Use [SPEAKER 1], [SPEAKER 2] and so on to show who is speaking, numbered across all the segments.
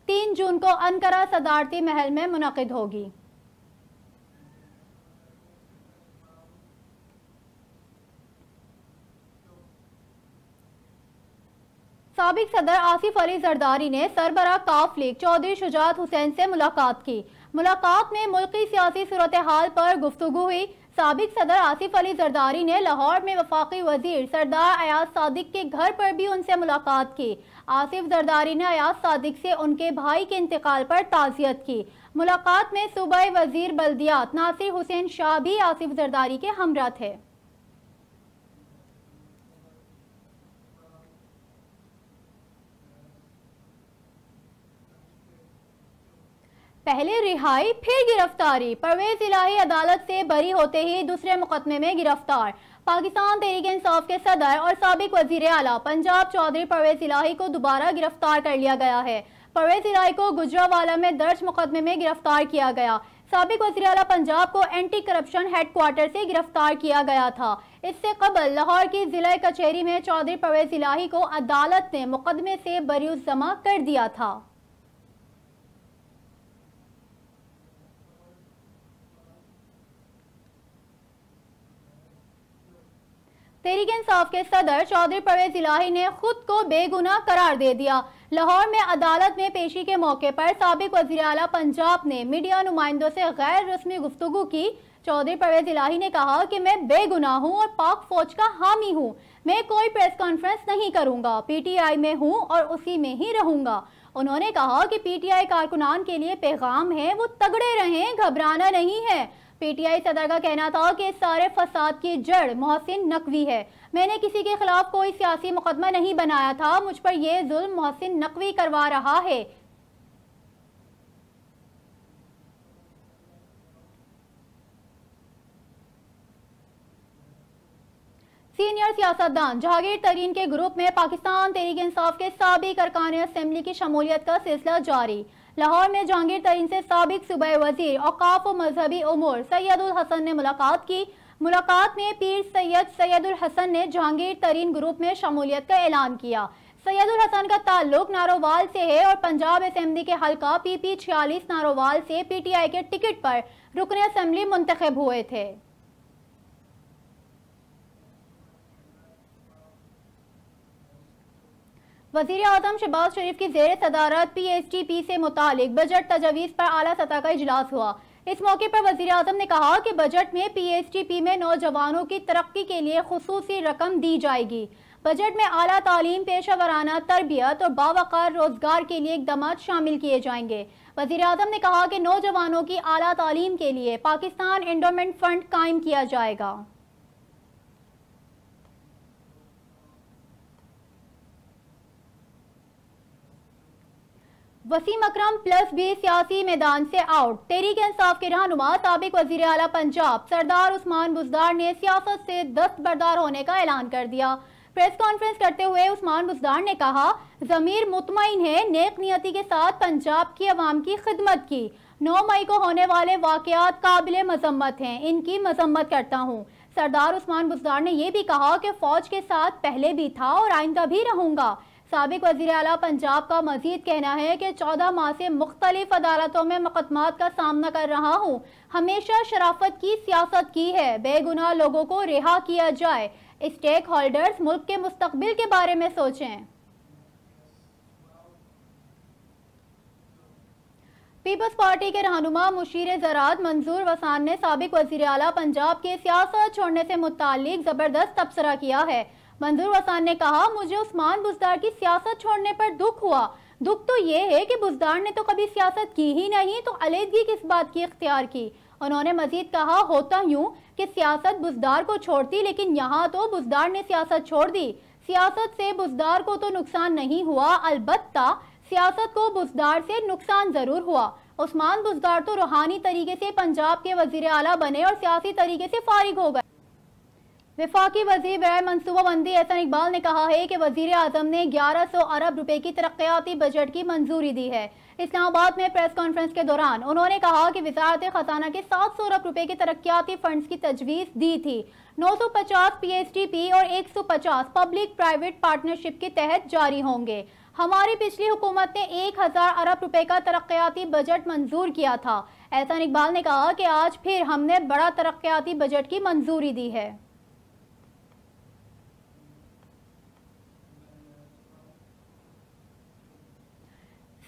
[SPEAKER 1] 3 जून को अनकरा सदारती महल में मुनक़िद होगी। साबिक सदर आसिफ अली जरदारी ने सरबराह काफ लीग चौधरी शुजात हुसैन से मुलाकात की। मुलाकात में मुल्की सियासी सूरत हाल पर गुफ्तगू हुई। साबिक सदर आसिफ अली जरदारी ने लाहौर में वफाकी वजीर सरदार अयाज सादिक के घर पर भी उनसे मुलाकात की। आसिफ जरदारी ने अयाज सादिक से उनके भाई के इंतकाल पर ताज़ियत की। मुलाकात में सूबाई वजीर बल्दियात नासिर हुसैन शाह भी आसिफ जरदारी के हमरा थे। पहले रिहाई फिर गिरफ्तारी। परवेज इलाही अदालत से बरी होते ही दूसरे मुकदमे में गिरफ्तार। पाकिस्तान तहरीक इंसाफ के सदर और साबिक वजीर आला पंजाब चौधरी परवेज इलाही को दोबारा गिरफ्तार कर लिया गया है। परवेज इलाही को गुजरावाला में दर्ज मुकदमे में गिरफ्तार किया गया। साबिक वजीर आला पंजाब को एंटी करप्शन हेडक्वार्टर से गिरफ्तार किया गया था। इससे कबल लाहौर की जिला कचहरी में चौधरी परवेज इलाही को अदालत ने मुकदमे से बरीउज़्ज़मा कर दिया था। तहरीक इंसाफ के सदर चौधरी परवेज इलाही ने खुद को बेगुनाह करार दे दिया। लाहौर में अदालत में पेशी के मौके पर साबिक वजीर आला पंजाब ने मीडिया नुमाइंदों से गैर रस्मी गुफ्तगू की। चौधरी परवेज इलाही ने कहा कि मैं बेगुनाह हूँ और पाक फौज का हामी हूँ। मैं कोई प्रेस कॉन्फ्रेंस नहीं करूँगा। PTI में हूँ और उसी में ही रहूँगा। उन्होंने कहा कि PTI कारकुनान के लिए पैगाम है, वो तगड़े रहें, घबराना नहीं है। PTI सदर का कहना था कि सारे फसाद की जड़ मोहसिन नकवी है। मैंने किसी के खिलाफ कोई सियासी मुकदमा नहीं बनाया था। मुझ पर यह जुल्म मोहसिन नकवी करवा रहा है। सीनियर सियासतदान जहांगीर तरीन के ग्रुप में पाकिस्तान तहरीक इंसाफ के साबिक अरकान असेंबली की शमूलियत का सिलसिला जारी। लाहौर में जहांगीर तरीन से साबिक सूबाई वजीर औकाफ और मजहबी उमूर सैयदुल हसन ने मुलाकात की। मुलाकात में पीर सैयद सैयदुल हसन ने जहांगीर तरीन ग्रुप में शमूलियत का ऐलान किया। सैयदुल हसन का ताल्लुक नारोवाल से है और पंजाब असेंबली के हल्का PP 46 नारोवाल से PTI के टिकट पर रुकन असेंबली मुंतखब हुए थे। वज़ीर आज़म शहबाज शरीफ की ज़ेर सदारत PSTP से मुतालिक बजट तजवीज़ पर आला सतह का इजलास हुआ। इस मौके पर वज़ीर आज़म ने कहा कि बजट में PSTP में नौजवानों की तरक्की के लिए खुसूसी रकम दी जाएगी। बजट में आला तालीम, पेशा वराना तरबियत और बावकार रोजगार के लिए इक़दाम शामिल किए जाएंगे। वज़ीर आज़म ने कहा कि नौजवानों की आला तालीम के लिए पाकिस्तान एंडोमेंट फंड कायम किया जाएगा। वसीम अकरम प्लस भी सियासी मैदान से आउट। तहरीक इंसाफ के रहनुमा साबिक वजीर आला पंजाब सरदार उस्मान बुज़दार ने सियासत से दस्तबरदार होने का ऐलान कर दिया। प्रेस कॉन्फ्रेंस करते हुए उस्मान बुज़दार ने कहा, ज़मीर मुतमईन है, नेक नियति के साथ पंजाब की अवाम की खिदमत की। 9 मई को होने वाले वाक़यात काबिल मजम्मत हैं, इनकी मजम्मत करता हूँ। सरदार उस्मान बुज़दार ने यह भी कहा कि फौज के साथ पहले भी था और आइंदा भी रहूँगा। साबिक वज़ीर आला पंजाब का मजीद कहना है कि 14 माह से मुख्तलिफ अदालतों में मुकदमात का सामना कर रहा हूँ। हमेशा शराफत की सियासत की है, बेगुनाह लोगों को रिहा किया जाए। स्टेक होल्डर्स मुल्क के मुस्तकबिल के बारे में सोचें। पीपल्स पार्टी के रहनुमा मुशीर ज़राअत मंजूर वसान ने साबिक वज़ीर आला पंजाब के सियासत छोड़ने से मुताल्लिक ज़बरदस्त तबसरा किया है। मंजूर वसान ने कहा, मुझे उस्मान बुज़दार की सियासत छोड़ने पर दुख हुआ। दुख तो ये है कि बुज़दार ने तो कभी सियासत की ही नहीं, तो अलहदगी किस बात की इख्तियार की। उन्होंने मजीद कहा, होता यूं कि सियासत बुज़दार को छोड़ती, लेकिन यहाँ तो बुज़दार ने सियासत छोड़ दी। सियासत से बुज़दार को तो नुकसान नहीं हुआ, अलबत्ता सियासत को बुज़दार से नुकसान जरूर हुआ। उस्मान बुज़दार तो रूहानी तरीके से पंजाब के वज़ीर आला बने और सियासी तरीके से फारिग हो गए। वफाकी वज़ीर बराए मनसूबाबंदी एहसन इकबाल ने कहा है कि वज़ीर आज़म ने 1100 अरब रुपए की तरक्याती बजट की मंजूरी दी है। इस्लामाबाद में प्रेस कॉन्फ्रेंस के दौरान उन्होंने कहा कि वज़ारत खजाना के 700 अरब रुपए की तरक्याती फंड्स की तजवीज़ दी थी। 950 PSTP और 150 पब्लिक प्राइवेट पार्टनरशिप के तहत जारी होंगे। हमारी पिछली हुकूमत ने 1000 अरब रुपए का तरक्याती बजट मंजूर किया था। एहसान इकबाल ने कहा कि आज फिर हमने बड़ा तरक्याती बजट की मंजूरी दी है।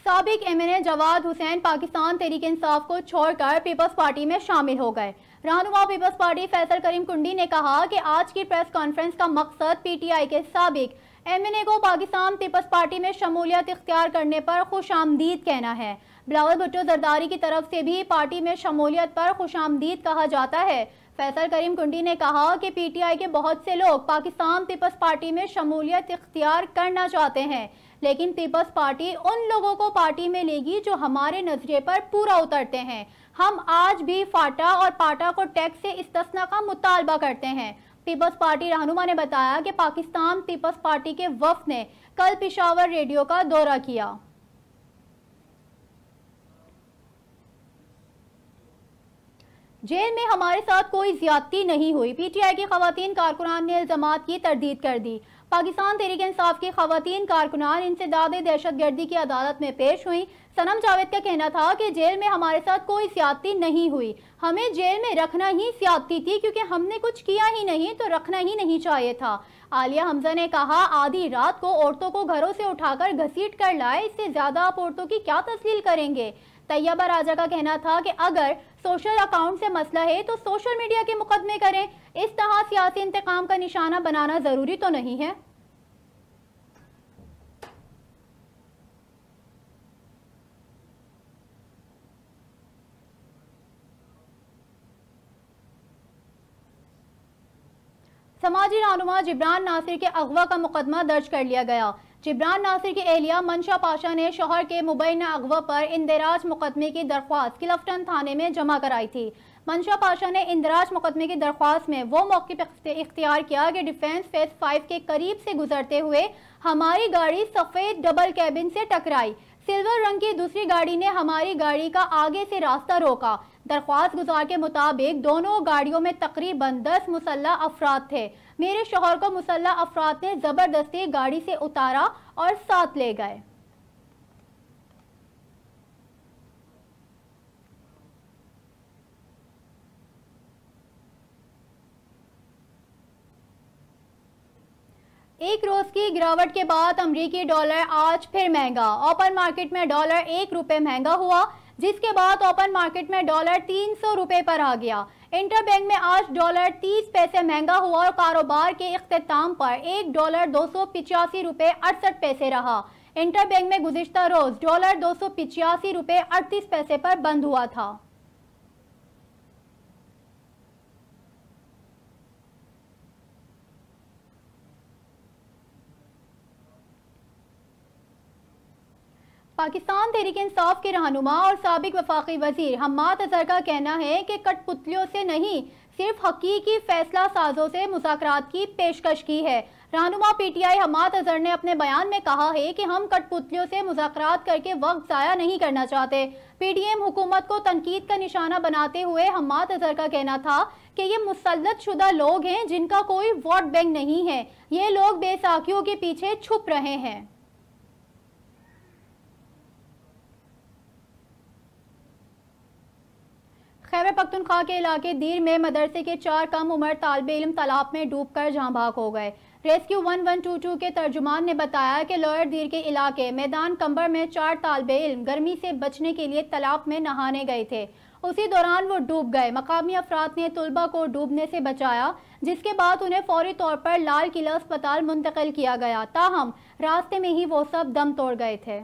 [SPEAKER 1] साबिक एमएनए जवाद हुसैन पाकिस्तान तहरीक इंसाफ को छोड़कर पीपल्स पार्टी में शामिल हो गए। रहनुमा पीपल्स पार्टी फैसल करीम कुंडी ने कहा कि आज की प्रेस कॉन्फ्रेंस का मकसद पीटीआई के साबिक एमएनए को पाकिस्तान पीपल्स पार्टी में शमूलियत इख्तियार करने पर खुशामदीद कहना है। बिलावल भुट्टो जरदारी की तरफ से भी पार्टी में शमूलियत पर खुशामदीद कहा जाता है। फैसल करीम कुंडी ने कहा कि पीटीआई के बहुत से लोग पाकिस्तान पीपल्स पार्टी में शमूलियत इख्तियार करना चाहते हैं, लेकिन पीपल्स पार्टी उन लोगों को पार्टी में लेगी जो हमारे नजरिए पर पूरा उतरते हैं। हम आज भी फाटा और पाटा को टैक्स से इस्तिस्ना का मुतालबा करते हैं। पीपल्स पार्टी रहनुमा ने बताया कि पाकिस्तान पीपल्स पार्टी के वफ्द ने कल पेशावर रेडियो का दौरा किया। जेल में हमारे साथ कोई ज्यादती नहीं हुई। पीटीआई की खवातीन कारकुनान ने इल्जामात की तरदीद कर दी। पाकिस्तान तहरीक इंसाफ की खवातीन कारकुनान इंसदाद दहशतगर्दी की अदालत में पेश हुई। सनम जावेद का कहना था कि जेल में हमारे साथ कोई ज्यादती नहीं हुई, हमें जेल में रखना ही ज्यादती थी क्योंकि हमने कुछ किया ही नहीं तो रखना ही नहीं चाहिए था। आलिया हमजा ने कहा, आधी रात को औरतों को घरों से उठाकर घसीट कर लाए, इससे ज्यादा आप औरतों की क्या तस्लील करेंगे। तैयबा राजा का कहना था कि अगर सोशल अकाउंट से मसला है तो सोशल मीडिया के मुकदमे करें, इस तरह सियासी इंतकाम का निशाना बनाना जरूरी तो नहीं है। समाजी रहनुमा जिब्रान नासिर के अगवा का मुकदमा दर्ज कर लिया गया। जिब्रान नासिर की एहलिया मंशा पाशा ने शोहर के मुबैना अगवा पर इंदराज मुकदमे की दरख्वास्त क्लिफ्टन थाने में जमा कराई थी। मंशा पाशा ने इंदराज मुकदमे की दरख्वास्त में वो मौक़िफ़ इख्तियार किया कि डिफेंस फेज 5 के करीब से गुजरते हुए हमारी गाड़ी सफ़ेद डबल कैबिन से टकराई। सिल्वर रंग की दूसरी गाड़ी ने हमारी गाड़ी का आगे से रास्ता रोका। दरख्वास्त गुजार के मुताबिक दोनों गाड़ियों में तकरीबन 10 मुसल्लह अफराद थे। मेरे शोहर को मुसल्लह अफराद ने जबरदस्ती गाड़ी से उतारा और साथ ले गए। एक रोज की गिरावट के बाद अमरीकी डॉलर आज फिर महंगा। ओपन मार्केट में डॉलर 1 रुपये महंगा हुआ, जिसके बाद ओपन मार्केट में डॉलर 300 रुपये पर आ गया। इंटरबैंक में आज डॉलर 30 पैसे महंगा हुआ और कारोबार के इख्तिताम पर $1 285 रुपये 68 पैसे रहा। इंटरबैंक में गुज़िश्ता रोज डॉलर 285 रुपये 38 पैसे पर बंद हुआ था। पाकिस्तान तहरीक इंसाफ के रहनुमा और साबिक वफाकी वजीर हम्माद अजहर का कहना है कि कठपुतलियों से नहीं, सिर्फ हकीकी फैसला साजों से मुज़ाकरात की पेशकश की है। रहनुमा पीटीआई हम्माद अजहर ने अपने बयान में कहा है कि हम कठपुतलियों से मुज़ाकरात करके वक्त ज़ाया नहीं करना चाहते। पीडीएम हुकूमत को तनकीद का निशाना बनाते हुए हम्माद अजहर का कहना था कि ये मुसल्लत शुदा लोग हैं जिनका कोई वोट बैंक नहीं है, ये लोग बेसाखियों के पीछे छुप रहे हैं। खैबर पख्तूनख्वा के इलाके दीर में मदरसे के 4 कम उम्र तालिब इल्म तालाब में डूबकर जहां भाग हो गए। रेस्क्यू 1122 के तर्जुमान ने बताया कि लोअर दीर के इलाके मैदान कंबर में 4 तालिब इल्म गर्मी से बचने के लिए तालाब में नहाने गए थे। उसी दौरान वो डूब गए। मकामी अफराद ने तुलबा को डूबने से बचाया, जिसके बाद उन्हें फौरी तौर पर लाल किला अस्पताल मुंतकिल किया गया। ताहम रास्ते में ही वो सब दम तोड़ गए थे।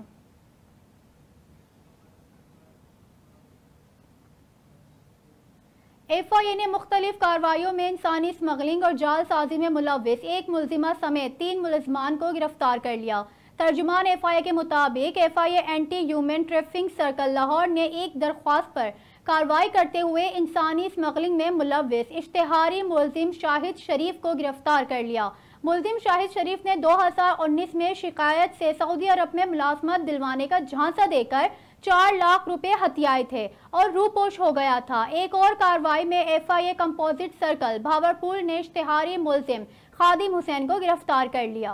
[SPEAKER 1] एफआईए ने मुख्तलिफ कार्रवाइयों में इंसानी स्मगलिंग और जालसाजी में मुलव्विस एक मुलजिमा समेत 3 मुलजमान को गिरफ्तार कर लिया। तर्जुमान एफआईए के मुताबिक FIA anti human trafficking circle Lahore ने एक दरख्वास्त पर कार्रवाई करते हुए इंसानी स्मगलिंग में मुलव्विस इश्तिहारी मुलजिम शाहिद शरीफ को गिरफ्तार कर लिया। मुलजिम शाहिद शरीफ ने 2019 में शिकायत से सऊदी अरब में मुलाजमत दिलवाने का झांसा देकर 4 लाख रुपए हथियाए थे और रूपोश हो गया था। एक और कार्रवाई में एफआईए कंपोजिट सर्कल भावरपुर ने इश्तिहारी मुलजिम खादिम हुसैन को गिरफ्तार कर लिया।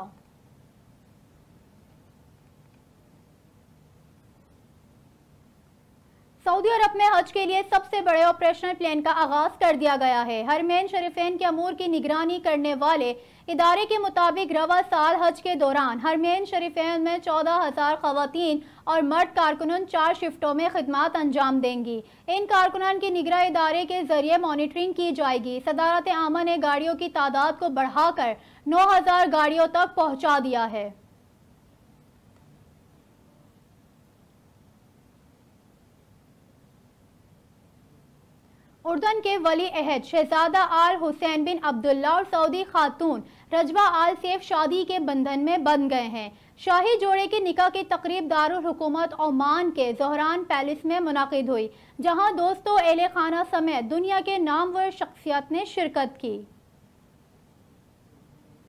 [SPEAKER 1] सऊदी अरब में हज के लिए सबसे बड़े ऑपरेशनल प्लान का आगाज कर दिया गया है। हरमैन शरीफैन के अमूर की निगरानी करने वाले इदारे के मुताबिक रवा साल हज के दौरान हरमैन शरीफैन में 14,000 खवातीन और मर्द कारकुनान 4 शिफ्टों में खिदमत अंजाम देंगी। इन कारकुनान की निगरानी इदारे के जरिए मॉनिटरिंग की जाएगी। सदारत आमा ने गाड़ियों की तादाद को बढ़ाकर 9,000 गाड़ियों तक पहुँचा दिया है। उर्दन के वली अहद शहजादा आल हुसैन बिन अब्दुल्ला और सऊदी खातून रजवा आल सैफ शादी के बंधन में बंध गए हैं। शाही जोड़े के निकाह की तकरीब दारुल हुकूमत ओमान के ज़ोहरान पैलेस में मुनाकिद हुई, जहां दोस्तों एहले खाना समेत दुनिया के नामवर शख्सियत ने शिरकत की।